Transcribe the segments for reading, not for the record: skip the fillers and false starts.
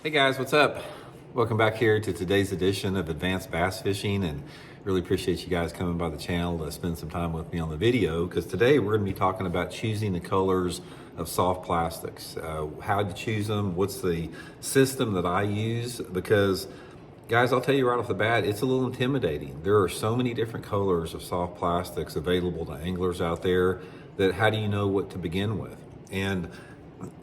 Hey guys, what's up? Welcome back here to today's edition of Advanced Bass Fishing, and really appreciate you guys coming by the channel to spend some time with me on the video, because today we're going to be talking about choosing the colors of soft plastics, how to choose them, what's the system that I use, because guys, I'll tell you right off the bat, it's a little intimidating. There are so many different colors of soft plastics available to anglers out there that how do you know what to begin with? And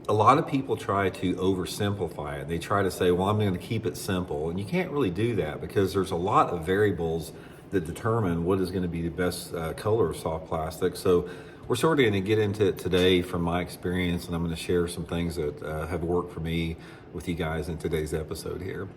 a lot of people try to oversimplify it. They try to say, well, I'm going to keep it simple. And you can't really do that because there's a lot of variables that determine what is going to be the best color of soft plastic. So we're sort of going to get into it today from my experience, and I'm going to share some things that have worked for me with you guys in today's episode here.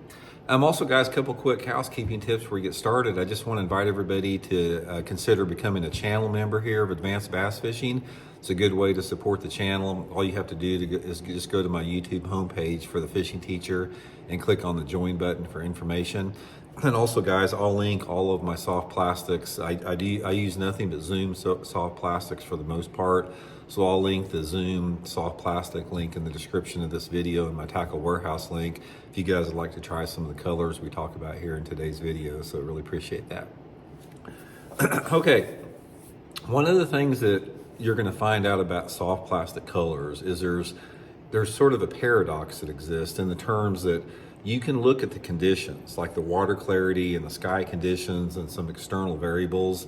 Also, guys, a couple quick housekeeping tips before we get started. I just want to invite everybody to consider becoming a channel member here of Advanced Bass Fishing. It's a good way to support the channel. All you have to do is just go to my YouTube homepage for the Fishing Teacher and click on the join button for information. And also, guys, I'll link all of my soft plastics. I use nothing but Zoom soft plastics for the most part. So I'll link the Zoom soft plastic link in the description of this video and my Tackle Warehouse link if you guys would like to try some of the colors we talk about here in today's video. So I really appreciate that. Okay, one of the things that you're going to find out about soft plastic colors is there's sort of a paradox that exists in the terms that you can look at the conditions like the water clarity and the sky conditions and some external variables,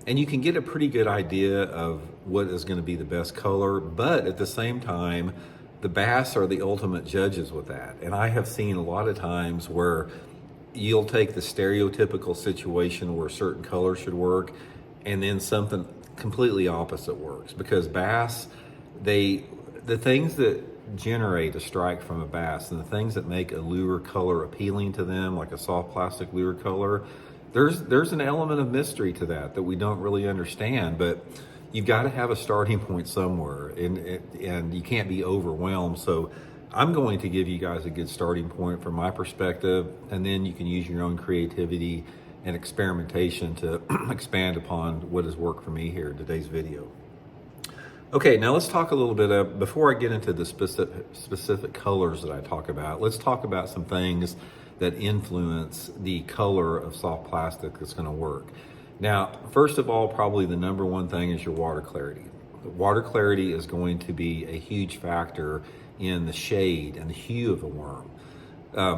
and you can get a pretty good idea of what is going to be the best color. But at the same time, the bass are the ultimate judges with that. And I have seen a lot of times where you'll take the stereotypical situation where a certain color should work, and then something completely opposite works, because bass, the things that generate a strike from a bass and the things that make a lure color appealing to them, like a soft plastic lure color, there's an element of mystery to that we don't really understand. But you've got to have a starting point somewhere, and you can't be overwhelmed. So I'm going to give you guys a good starting point from my perspective, and then you can use your own creativity and experimentation to expand upon what has worked for me here in today's video. Okay, now let's talk a little bit before I get into the specific colors that I talk about, let's talk about some things that influence the color of soft plastic that's going to work. Now, first of all, probably the number one thing is your water clarity. Water clarity is going to be a huge factor in the shade and the hue of a worm.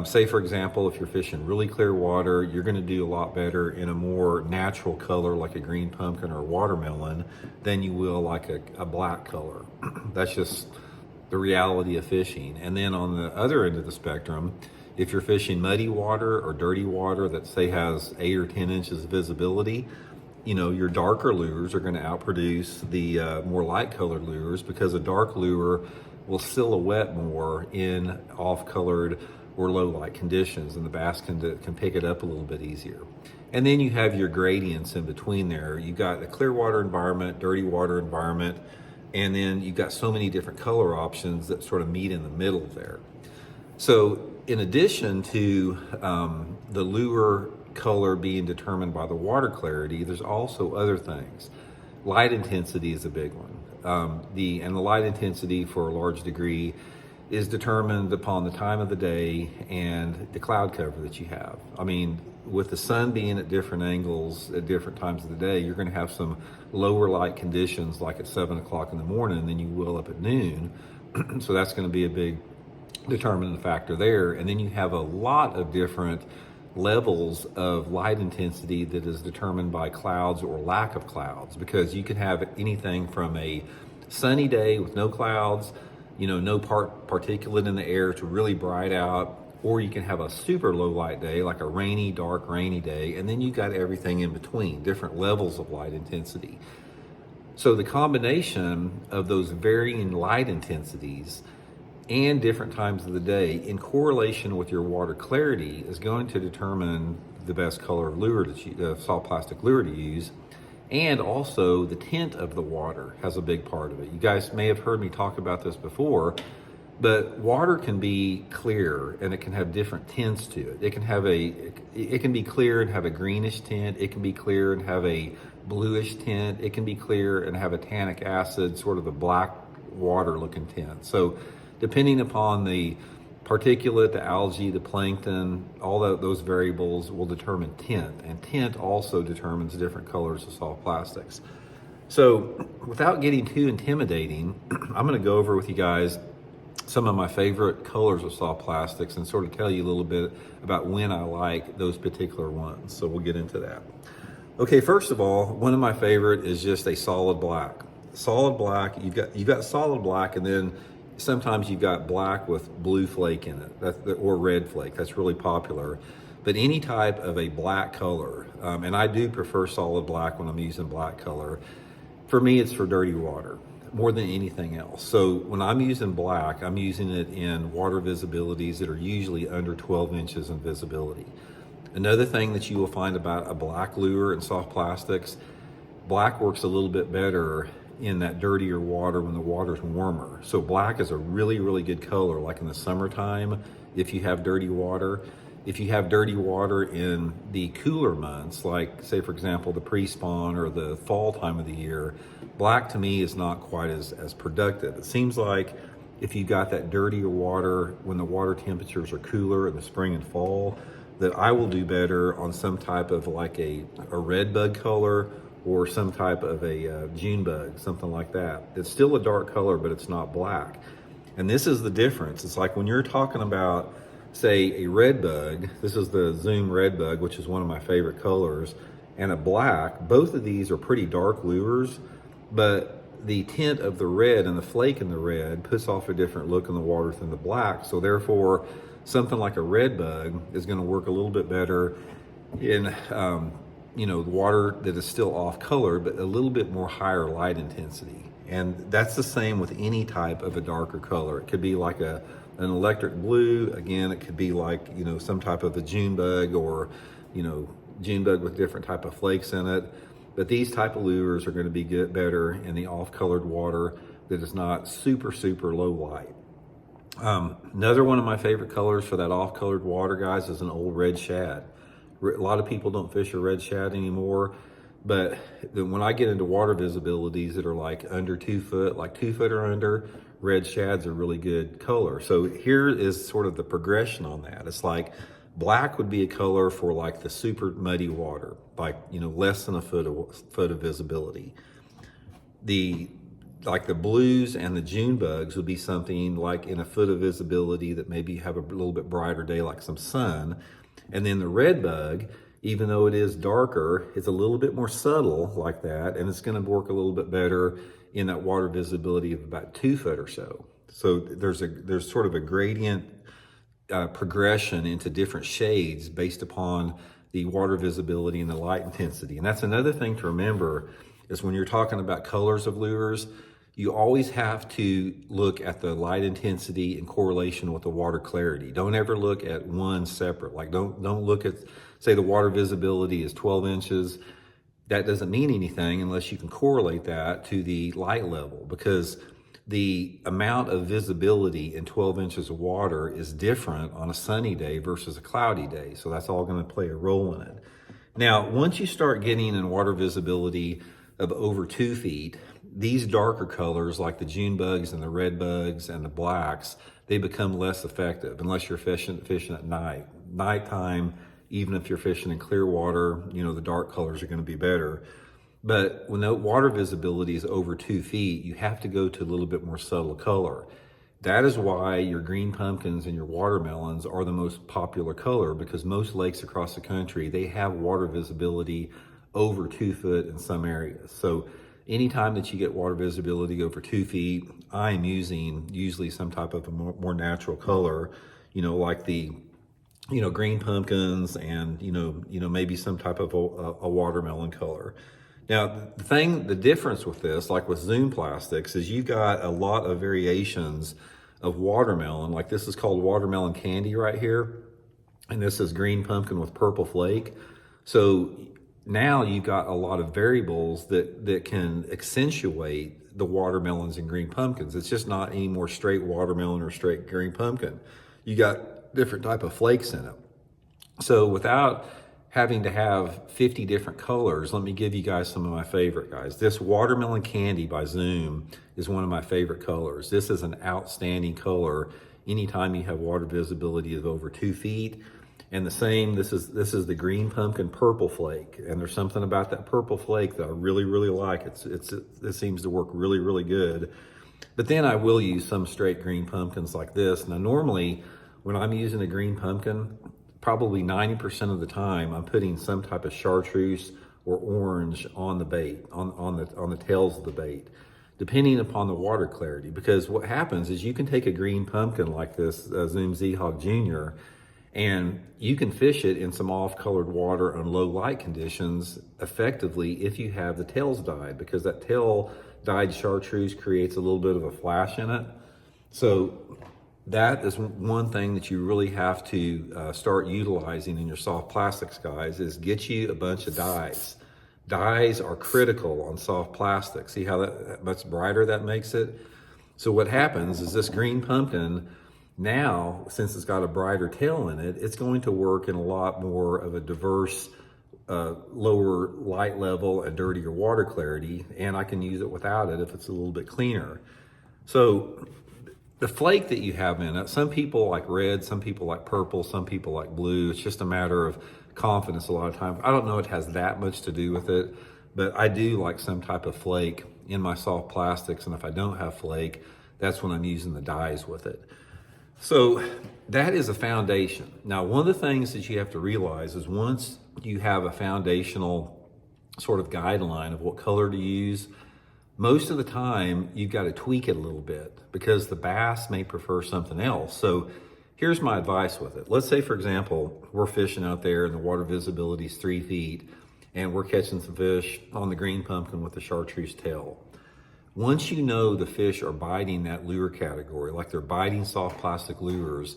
Say, for example, if you're fishing really clear water, you're going to do a lot better in a more natural color like a green pumpkin or a watermelon than you will like a black color. That's just the reality of fishing. And then on the other end of the spectrum, if you're fishing muddy water or dirty water that, say, has 8 or 10 inches of visibility, your darker lures are going to outproduce the more light colored lures, because a dark lure will silhouette more in off-colored or low light conditions, and the bass can pick it up a little bit easier. And then you have your gradients in between there. You've got the clear water environment, dirty water environment, and then you've got so many different color options that sort of meet in the middle there. So in addition to the lure color being determined by the water clarity, there's also other things. Light intensity is a big one. The light intensity, for a large degree, is determined upon the time of the day and the cloud cover that you have. I mean, with the sun being at different angles at different times of the day, you're going to have some lower light conditions like at 7 o'clock in the morning than you will up at noon. So that's going to be a big determining factor there. And then you have a lot of different levels of light intensity that is determined by clouds or lack of clouds, because you can have anything from a sunny day with no clouds, no particulate in the air, to really bright out, or you can have a super low light day, like a dark rainy day, and then you got everything in between, different levels of light intensity. So the combination of those varying light intensities and different times of the day in correlation with your water clarity is going to determine the best color of lure soft plastic lure to use. And also the tint of the water has a big part of it. You guys may have heard me talk about this before, but water can be clear and it can have different tints to it. It can be clear and have a greenish tint. It can be clear and have a bluish tint. It can be clear and have a tannic acid, sort of a black water looking tint. So depending upon the Particulate, the algae, the plankton, all those variables will determine tint, and tint also determines different colors of soft plastics. So without getting too intimidating, I'm going to go over with you guys some of my favorite colors of soft plastics and sort of tell you a little bit about when I like those particular ones. So we'll get into that. Okay, first of all, one of my favorite is just a solid black. Solid black, you've got solid black, and then sometimes you've got black with blue flake in it, or red flake. That's really popular. But any type of a black color, and I do prefer solid black when I'm using black color. For me, it's for dirty water more than anything else. So when I'm using black, I'm using it in water visibilities that are usually under 12 inches in visibility. Another thing that you will find about a black lure and soft plastics, black works a little bit better in that dirtier water when the water's warmer. So black is a really, really good color, like in the summertime, if you have dirty water. If you have dirty water in the cooler months, like say for example, the pre-spawn or the fall time of the year, black to me is not quite as productive. It seems like if you got that dirtier water when the water temperatures are cooler in the spring and fall, that I will do better on some type of like a red bug color or some type of a June bug, something like that. It's still a dark color, but it's not black. And this is the difference. It's like when you're talking about, say, a red bug, this is the Zoom red bug, which is one of my favorite colors, and a black, both of these are pretty dark lures, but the tint of the red and the flake in the red puts off a different look in the water than the black. So therefore, something like a red bug is going to work a little bit better in the water that is still off color, but a little bit more higher light intensity. And that's the same with any type of a darker color. It could be like an electric blue. Again, it could be like, some type of a June bug or, June bug with different type of flakes in it. But these type of lures are going to be better in the off-colored water that is not super, super low light. Another one of my favorite colors for that off-colored water, guys, is an old red shad. A lot of people don't fish a red shad anymore, but when I get into water visibilities that are like under 2 foot, like 2 foot or under, red shad's a really good color. So here is sort of the progression on that. It's like black would be a color for like the super muddy water, like, less than a foot of visibility. Like the blues and the June bugs would be something like in a foot of visibility that maybe have a little bit brighter day, like some sun. And then the red bug, even though it is darker, it's a little bit more subtle like that, and it's going to work a little bit better in that water visibility of about 2 foot or so. So there's sort of a gradient progression into different shades based upon the water visibility and the light intensity. And that's another thing to remember is when you're talking about colors of lures, you always have to look at the light intensity in correlation with the water clarity. Don't ever look at one separate. Like don't look at, say the water visibility is 12 inches. That doesn't mean anything unless you can correlate that to the light level, because the amount of visibility in 12 inches of water is different on a sunny day versus a cloudy day. So that's all going to play a role in it. Now, once you start getting in water visibility of over 2 feet, these darker colors like the June bugs and the red bugs and the blacks, they become less effective unless you're fishing at night. Nighttime, even if you're fishing in clear water, the dark colors are going to be better. But when the water visibility is over 2 feet, you have to go to a little bit more subtle color. That is why your green pumpkins and your watermelons are the most popular color, because most lakes across the country, they have water visibility over 2 foot in some areas. So anytime that you get water visibility over 2 feet, I am using usually some type of a more natural color, like the green pumpkins and, maybe some type of a watermelon color. Now, the difference with this, like with Zoom plastics, is you've got a lot of variations of watermelon. Like this is called watermelon candy right here. And this is green pumpkin with purple flake. So now you've got a lot of variables that can accentuate the watermelons and green pumpkins. It's just not any more straight watermelon or straight green pumpkin. You got different type of flakes in it. So without having to have 50 different colors, let me give you guys some of my favorite, guys. This watermelon candy by Zoom is one of my favorite colors. This is an outstanding color anytime you have water visibility of over 2 feet. And the same, this is the green pumpkin purple flake. And there's something about that purple flake that I really, really like. It seems to work really, really good. But then I will use some straight green pumpkins like this. Now, normally when I'm using a green pumpkin, probably 90% of the time I'm putting some type of chartreuse or orange on the bait, on the tails of the bait, depending upon the water clarity. Because what happens is you can take a green pumpkin like this, Zoom Z-Hog Jr., and you can fish it in some off-colored water on low light conditions effectively if you have the tails dyed, because that tail dyed chartreuse creates a little bit of a flash in it. So that is one thing that you really have to start utilizing in your soft plastics, guys, is get you a bunch of dyes. Dyes are critical on soft plastic. See how that much brighter that makes it? So what happens is this green pumpkin, now, since it's got a brighter tail in it, it's going to work in a lot more of a diverse, lower light level and dirtier water clarity, and I can use it without it if it's a little bit cleaner. So the flake that you have in it, some people like red, some people like purple, some people like blue. It's just a matter of confidence a lot of times. I don't know it has that much to do with it, but I do like some type of flake in my soft plastics, and if I don't have flake, that's when I'm using the dyes with it. So that is a foundation. Now, one of the things that you have to realize is once you have a foundational sort of guideline of what color to use, most of the time you've got to tweak it a little bit because the bass may prefer something else. So here's my advice with it. Let's say, for example, we're fishing out there and the water visibility is 3 feet and we're catching some fish on the green pumpkin with the chartreuse tail. Once you know the fish are biting that lure category, like they're biting soft plastic lures,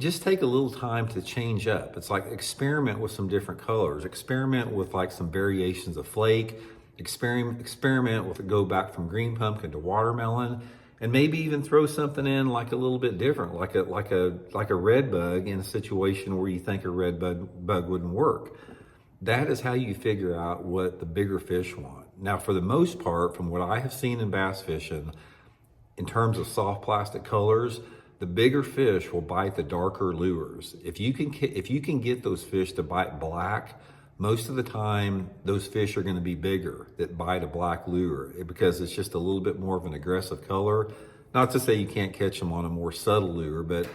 just take a little time to change up. It's like experiment with some different colors. Experiment with like some variations of flake. Experiment with go back from green pumpkin to watermelon, and maybe even throw something in like a little bit different, like a red bug in a situation where you think a red bug wouldn't work. That is how you figure out what the bigger fish want. Now, for the most part, from what I have seen in bass fishing, in terms of soft plastic colors, the bigger fish will bite the darker lures. If you can get those fish to bite black, most of the time those fish are going to be bigger that bite a black lure because it's just a little bit more of an aggressive color. Not to say you can't catch them on a more subtle lure, but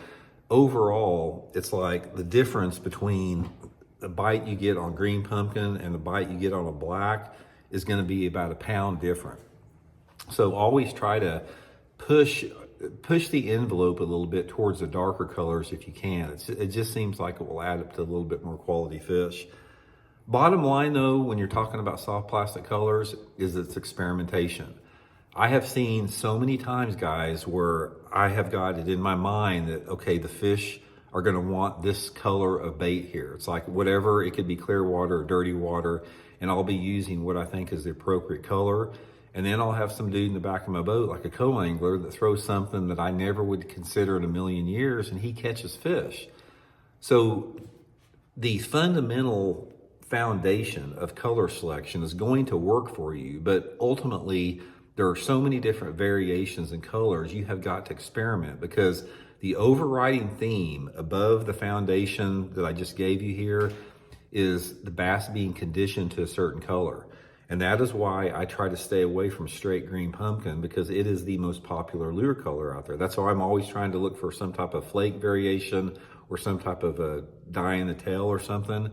overall, it's like the difference between the bite you get on green pumpkin and the bite you get on a black is going to be about a pound different. So always try to push the envelope a little bit towards the darker colors if you can. It just seems like it will add up to a little bit more quality fish. Bottom line though, when you're talking about soft plastic colors, is it's experimentation. I have seen so many times, guys, where I have got it in my mind that, okay, the fish are going to want this color of bait here. It's like whatever, it could be clear water or dirty water, and I'll be using what I think is the appropriate color. And then I'll have some dude in the back of my boat, like a co-angler, that throws something that I never would consider in a million years, and he catches fish. So the fundamental foundation of color selection is going to work for you, but ultimately there are so many different variations in colors you have got to experiment, because the overriding theme above the foundation that I just gave you here is the bass being conditioned to a certain color. And that is why I try to stay away from straight green pumpkin, because it is the most popular lure color out there. That's why I'm always trying to look for some type of flake variation or some type of a dye in the tail or something.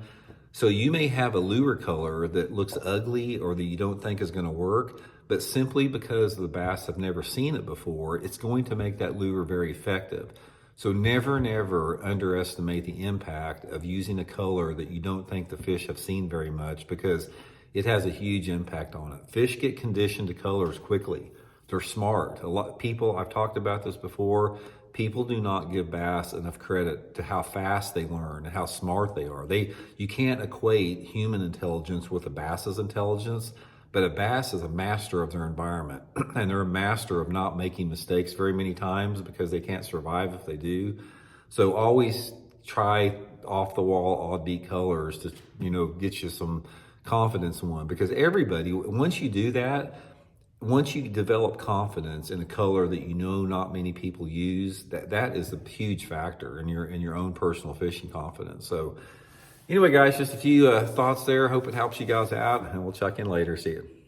So you may have a lure color that looks ugly or that you don't think is going to work, but simply because the bass have never seen it before, it's going to make that lure very effective. So never underestimate the impact of using a color that you don't think the fish have seen very much, because it has a huge impact on it. Fish get conditioned to colors quickly. They're smart. A lot of people, I've talked about this before, people do not give bass enough credit to how fast they learn and how smart they are. You can't equate human intelligence with a bass's intelligence, but a bass is a master of their environment, and they're a master of not making mistakes very many times because they can't survive if they do. So always try off the wall, oddbeat colors to, get you some confidence in one, because everybody, once you do that, once you develop confidence in a color that you know not many people use, that is a huge factor in your own personal fishing confidence. So anyway, guys, just a few thoughts there. Hope it helps you guys out, and we'll check in later. See you.